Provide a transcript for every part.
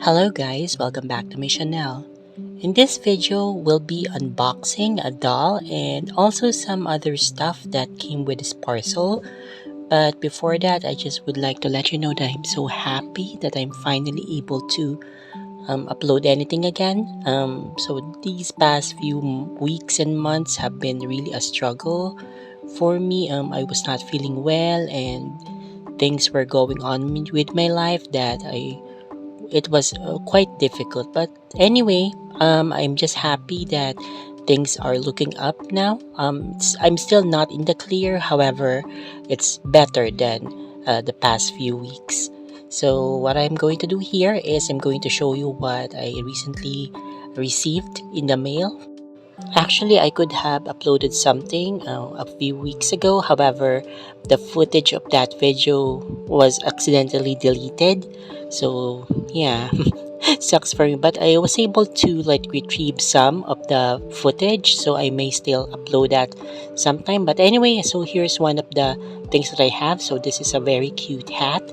Hello guys, welcome back to my channel. In this video, we'll be unboxing a doll and also some other stuff that came with this parcel. But before that, I just would like to let you know that I'm so happy that I'm finally able to upload anything again. So these past few weeks and months have been really a struggle for me. I was not feeling well and things were going on with my life that it was quite difficult. But anyway, I'm just happy that things are looking up now. I'm still not in the clear, however, it's better than the past few weeks. So, what I'm going to do here is I'm going to show you what I recently received in the mail. Actually, I could have uploaded something a few weeks ago. However, the footage of that video was accidentally deleted. So, yeah, sucks for me. But I was able to like retrieve some of the footage, so I may still upload that sometime. But anyway, so here's one of the things that I have. So this is a very cute hat,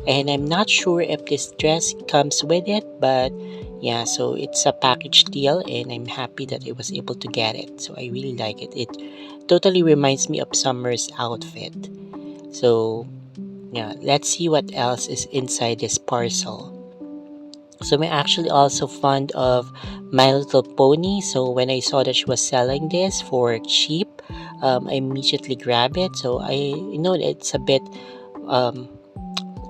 and I'm not sure if this dress comes with it, but yeah, so it's a package deal and I'm happy that I was able to get it. So I really like it. It totally reminds me of Summer's outfit. So yeah, let's see what else is inside this parcel. So I'm actually also fond of My Little Pony. So when I saw that she was selling this for cheap, I immediately grabbed it. So I know that it's a bit um,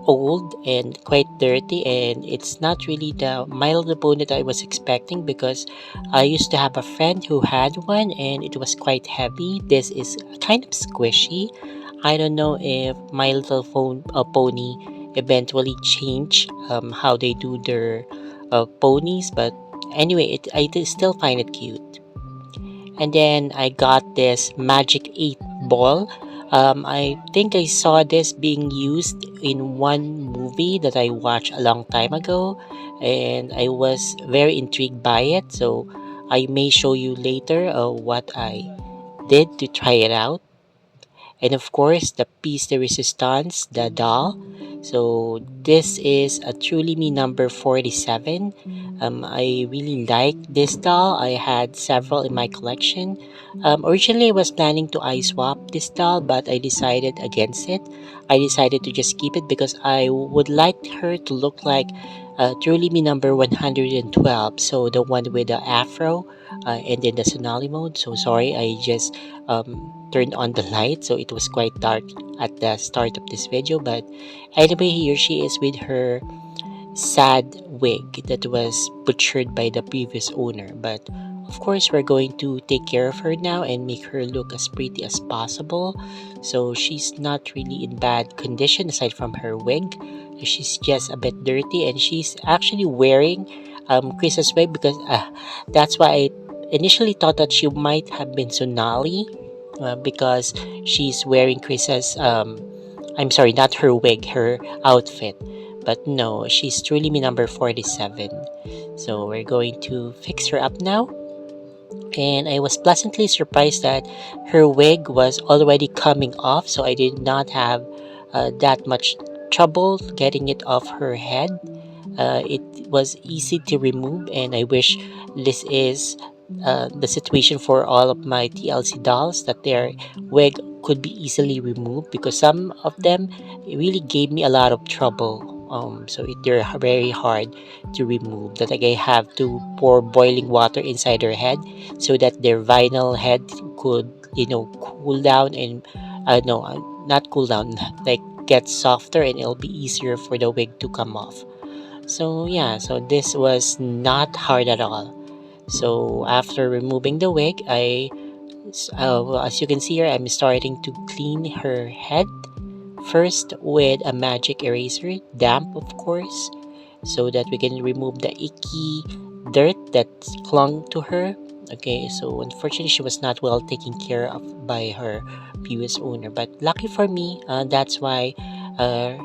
old and quite dirty, and it's not really the My Little Pony that I was expecting because I used to have a friend who had one and it was quite heavy. This is kind of squishy. I don't know if Pony eventually change how they do their ponies, but anyway, still find it cute. And then I got this Magic 8 ball. I think I saw this being used in one movie that I watched a long time ago, and I was very intrigued by it. So I may show you later what I did to try it out. And of course, the piece de resistance, the doll. So this is a Truly Me number 47. I really like this doll. I had several in my collection. Originally, I was planning to eye swap this doll, but I decided against it. I decided to just keep it because I would like her to look like Truly Me number 112. So the one with the afro and then the Sonali mode. So sorry, I just turned on the light, so it was quite dark at the start of this video. But anyway, here she is with her sad wig that was butchered by the previous owner. But of course, we're going to take care of her now and make her look as pretty as possible. So she's not really in bad condition aside from her wig. She's just a bit dirty, and she's actually wearing Chris's wig because that's why I initially thought that she might have been Sonali because she's wearing Chris's I'm sorry, not her wig, her outfit. But no, she's truly me number 47. So we're going to fix her up now. And I was pleasantly surprised that her wig was already coming off, so I did not have that much trouble getting it off her head. It was easy to remove, and I wish this is the situation for all of my TLC dolls, that their wig could be easily removed, because some of them really gave me a lot of trouble. They're very hard to remove. That like I have to pour boiling water inside their head so that their vinyl head could, cool down and no, not cool down, like get softer, and it'll be easier for the wig to come off. So yeah, so this was not hard at all. So after removing the wig, well, as you can see here, I'm starting to clean her head first with a magic eraser, damp of course, so that we can remove the icky dirt that clung to her. Okay, so unfortunately, she was not well taken care of by her previous owner, but lucky for me, that's why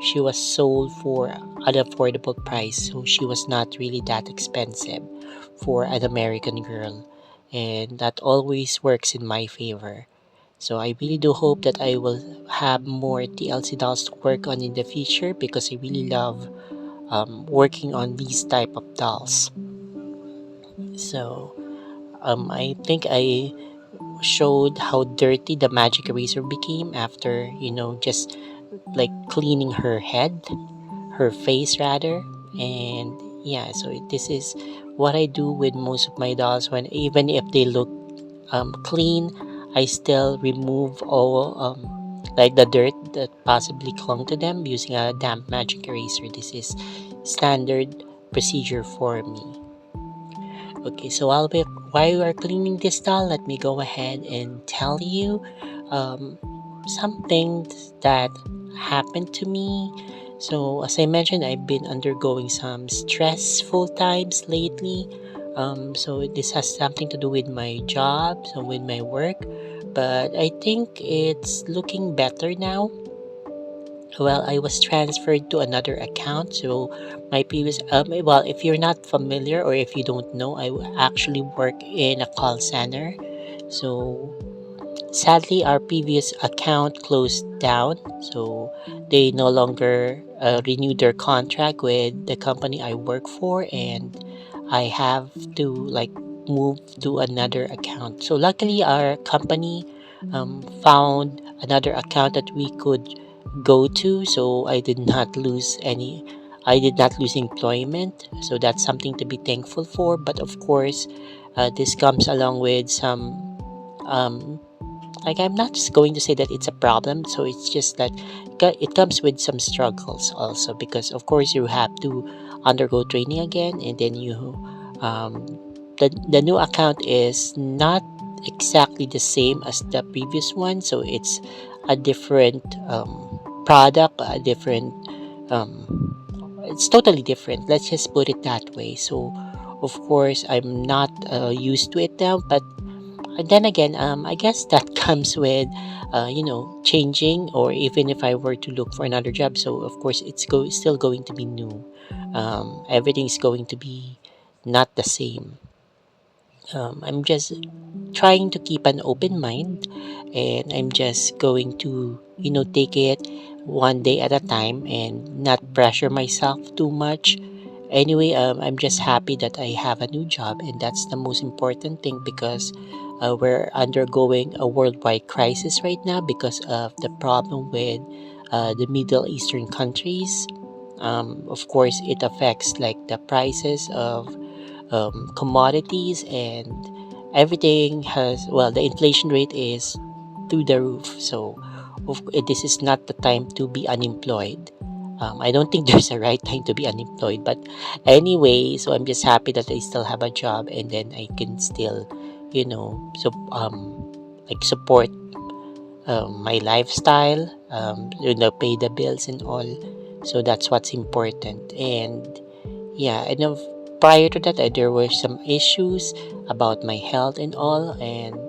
she was sold for an affordable price. So she was not really that expensive for an American girl, and that always works in my favor. So I really do hope that I will have more TLC dolls to work on in the future because I really love working on these type of dolls. So I think I showed how dirty the magic eraser became after, just like cleaning her head, her face rather. And yeah, so this is what I do with most of my dolls. When even if they look clean, I still remove all like the dirt that possibly clung to them using a damp magic eraser. This is standard procedure for me. Okay, so while you are cleaning this doll, let me go ahead and tell you um, some things that happened to me. So, as I mentioned, I've been undergoing some stressful times lately. So, this has something to do with my job, so with my work, but I think it's looking better now. Well, I was transferred to another account. So my previous, well, if you're not familiar or if you don't know, actually work in a call center. So sadly, our previous account closed down. So they no longer renewed their contract with the company I work for, and I have to like move to another account. So luckily, our company found another account that we could go to. So I did not lose employment. So that's something to be thankful for. But of course, this comes along with some um, like I'm not just going to say that it's a problem. So it's just that it comes with some struggles also, because of course you have to undergo training again, and then um, the new account is not exactly the same as the previous one. So it's a different product, a different it's totally different, let's just put it that way. So of course I'm not used to it now, but then again, I guess that comes with, changing, or even if I were to look for another job. So of course, still going to be new. Everything's going to be not the same. I'm just trying to keep an open mind, and I'm just going to, take it one day at a time and not pressure myself too much. Anyway, I'm just happy that I have a new job, and that's the most important thing, because we're undergoing a worldwide crisis right now because of the problem with the Middle Eastern countries. Of course, it affects like the prices of commodities, and everything has, well, the inflation rate is through the roof. So this is not the time to be unemployed. I don't think there's a right time to be unemployed, but anyway, so I'm just happy that I still have a job, and then I can still, like support my lifestyle, pay the bills and all. So that's what's important. And yeah, and prior to that, there were some issues about my health and all. And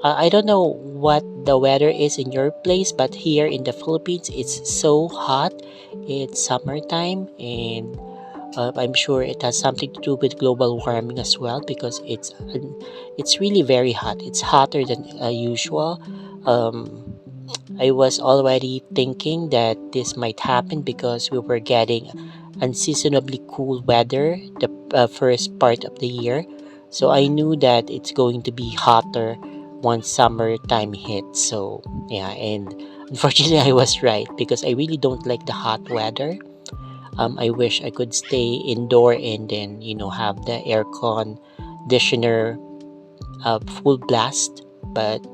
I don't know what the weather is in your place, but here in the Philippines, it's so hot. It's summertime, and I'm sure it has something to do with global warming as well, because it's really very hot. It's hotter than usual. Um, I was already thinking that this might happen because we were getting unseasonably cool weather the first part of the year. So I knew that it's going to be hotter once summertime hits. So yeah, and unfortunately I was right, because I really don't like the hot weather. I wish I could stay indoor and then have the air conditioner full blast, but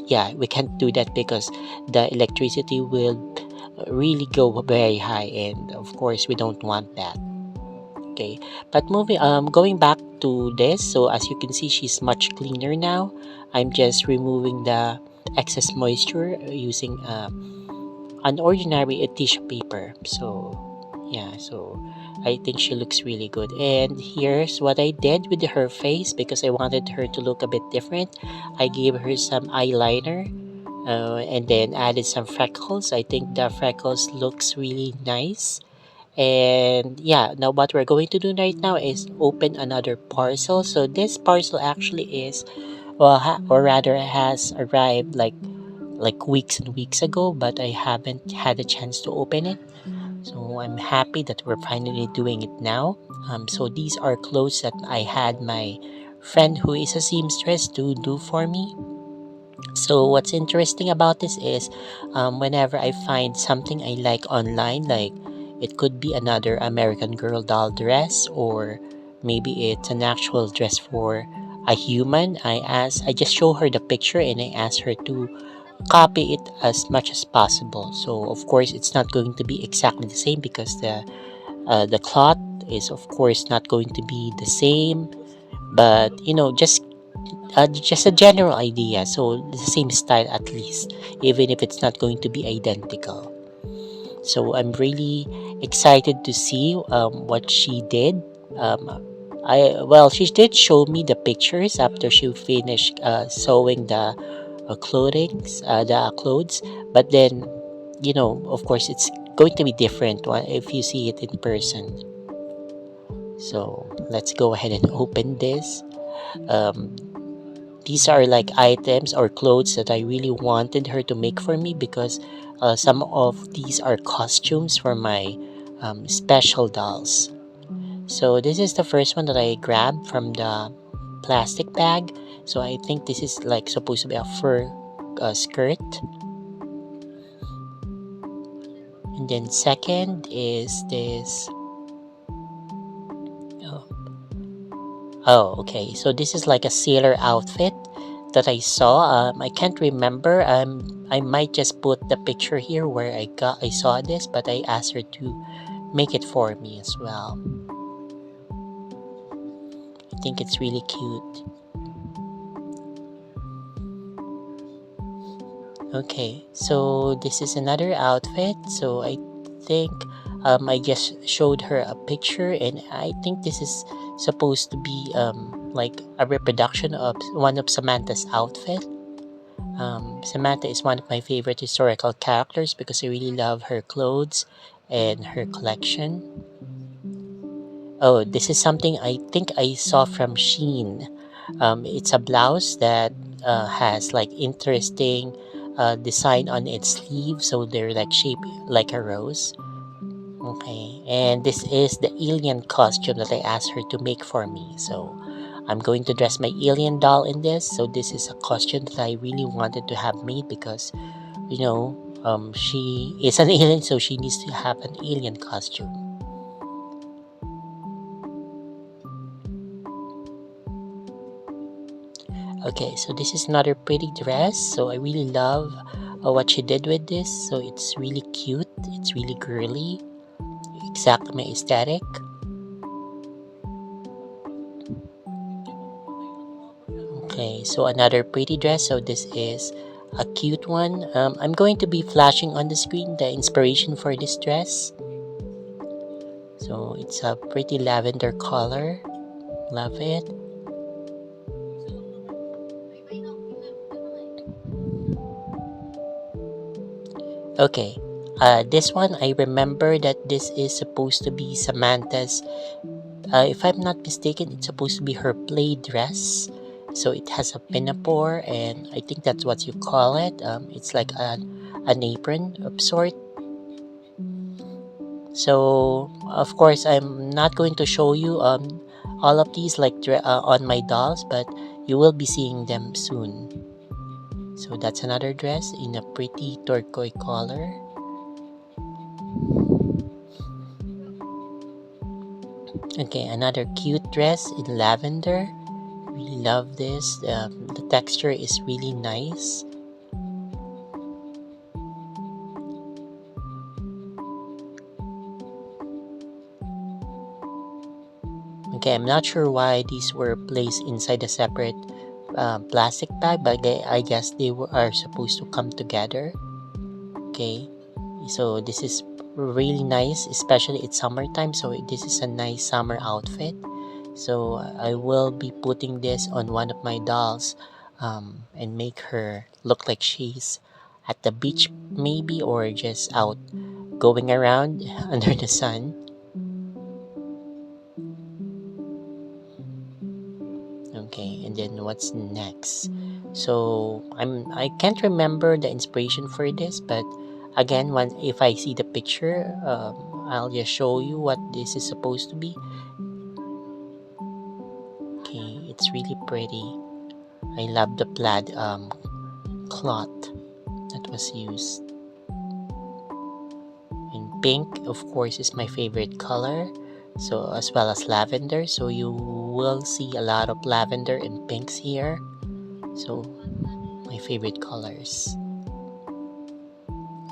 yeah, we can't do that because the electricity will really go very high, and of course we don't want that. Okay, but moving going back to this, so as you can see, she's much cleaner now. I'm just removing the excess moisture using an ordinary tissue paper. So yeah, so I think she looks really good. And here's what I did with her face, because I wanted her to look a bit different. I gave her some eyeliner, and then added some freckles. I think the freckles looks really nice. And yeah, now what we're going to do right now is open another parcel. So this parcel actually is, well, or rather has arrived like weeks and weeks ago, but I haven't had a chance to open it. So I'm happy that we're finally doing it now. So these are clothes that I had my friend who is a seamstress to do for me. So what's interesting about this is, whenever I find something I like online, like it could be another American Girl doll dress, or maybe it's an actual dress for a human, I just show her the picture and I ask her to copy it as much as possible. So of course it's not going to be exactly the same because the cloth is of course not going to be the same, but just a general idea, so the same style at least, even if it's not going to be identical. So I'm really excited to see what she did. She did show me the pictures after she finished sewing the the clothes, but then of course it's going to be different if you see it in person. So let's go ahead and open this. um, these are like items or clothes that I really wanted her to make for me, because some of these are costumes for my special dolls. So this is the first one that I grabbed from the plastic bag. So I think this is like supposed to be a fur skirt. And then second is this. Oh, okay. So this is like a sailor outfit that I saw. I can't remember. I might just put the picture here where I saw this, but I asked her to make it for me as well. I think it's really cute. Okay, so this is another outfit. So I think I just showed her a picture, and I think this is supposed to be like a reproduction of one of Samantha's outfit. Samantha is one of my favorite historical characters because I really love her clothes and her collection. Oh, this is something I think I saw from Shein. It's a blouse that has like interesting design on its sleeve, so they're like shaped like a rose. Okay, and this is the alien costume that I asked her to make for me. So I'm going to dress my alien doll in this. So this is a costume that I really wanted to have made because, she is an alien, so she needs to have an alien costume. Okay, so this is another pretty dress. So I really love what she did with this. So it's really cute. It's really girly. Exactly my aesthetic. Okay, so another pretty dress. So this is a cute one. I'm going to be flashing on the screen the inspiration for this dress. So it's a pretty lavender color. Love it. Okay, this one I remember that this is supposed to be Samantha's. If I'm not mistaken, it's supposed to be her play dress. So it has a pinafore, and I think that's what you call it. It's like an apron of sort. So of course, I'm not going to show you all of these like on my dolls, but you will be seeing them soon. So that's another dress in a pretty turquoise color. Okay, another cute dress in lavender. Really love this. The texture is really nice. Okay, I'm not sure why these were placed inside a separate plastic bag, but I guess are supposed to come together. Okay, so this is really nice, especially it's summertime. So this is a nice summer outfit. So I will be putting this on one of my dolls, and make her look like she's at the beach, maybe, or just out going around under the sun. Okay, and then what's next? So I can't remember the inspiration for this, but again, when if I see the picture, I'll just show you what this is supposed to be. Okay, it's really pretty. I love the plaid cloth that was used. And pink, of course, is my favorite color. So as well as lavender. So you will see a lot of lavender and pinks here. So my favorite colors.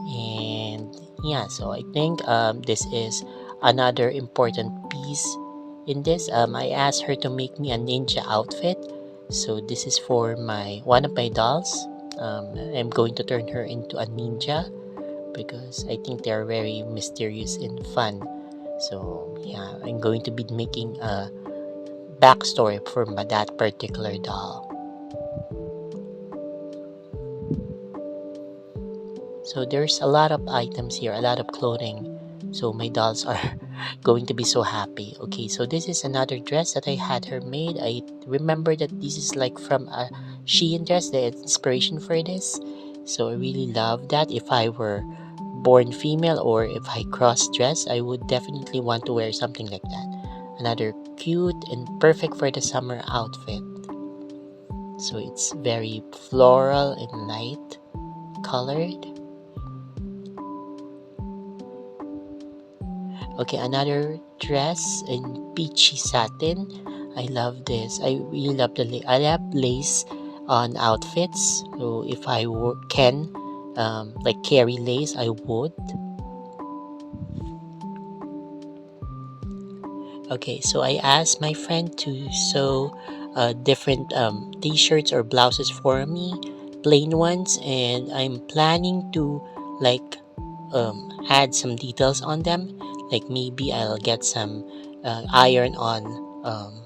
And yeah, so I think this is another important piece in this. I asked her to make me a ninja outfit. So this is for one of my dolls. I'm going to turn her into a ninja because I think they're very mysterious and fun. So yeah, I'm going to be making a backstory for that particular doll. So there's a lot of items here, a lot of clothing. So my dolls are going to be so happy. Okay, so this is another dress that I had her made. I remember that this is like from a Shein dress, the inspiration for this. So I really love that. If I were born female or if I cross dress, I would definitely want to wear something like that. Another cute and perfect for the summer outfit. So it's very floral and light colored. Okay, another dress in peachy satin. I love this. I really love I love lace on outfits. So if I can like carry lace, I would. Okay, so I asked my friend to sew different t-shirts or blouses for me, plain ones, and I'm planning to like add some details on them. Like maybe I'll get some iron-on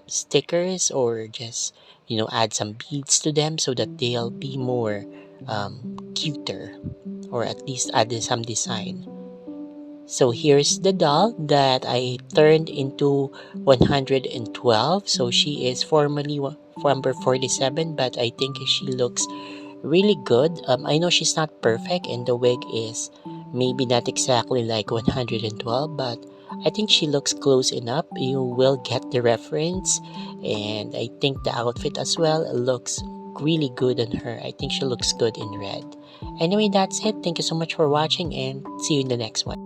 stickers or just add some beads to them so that they'll be more cuter, or at least add some design. So here's the doll that I turned into 112. So she is formally number 47, but I think she looks really good. I know she's not perfect and the wig is maybe not exactly like 112, but I think she looks close enough. You will get the reference, and I think the outfit as well looks really good on her. I think she looks good in red. Anyway, that's it. Thank you so much for watching and see you in the next one.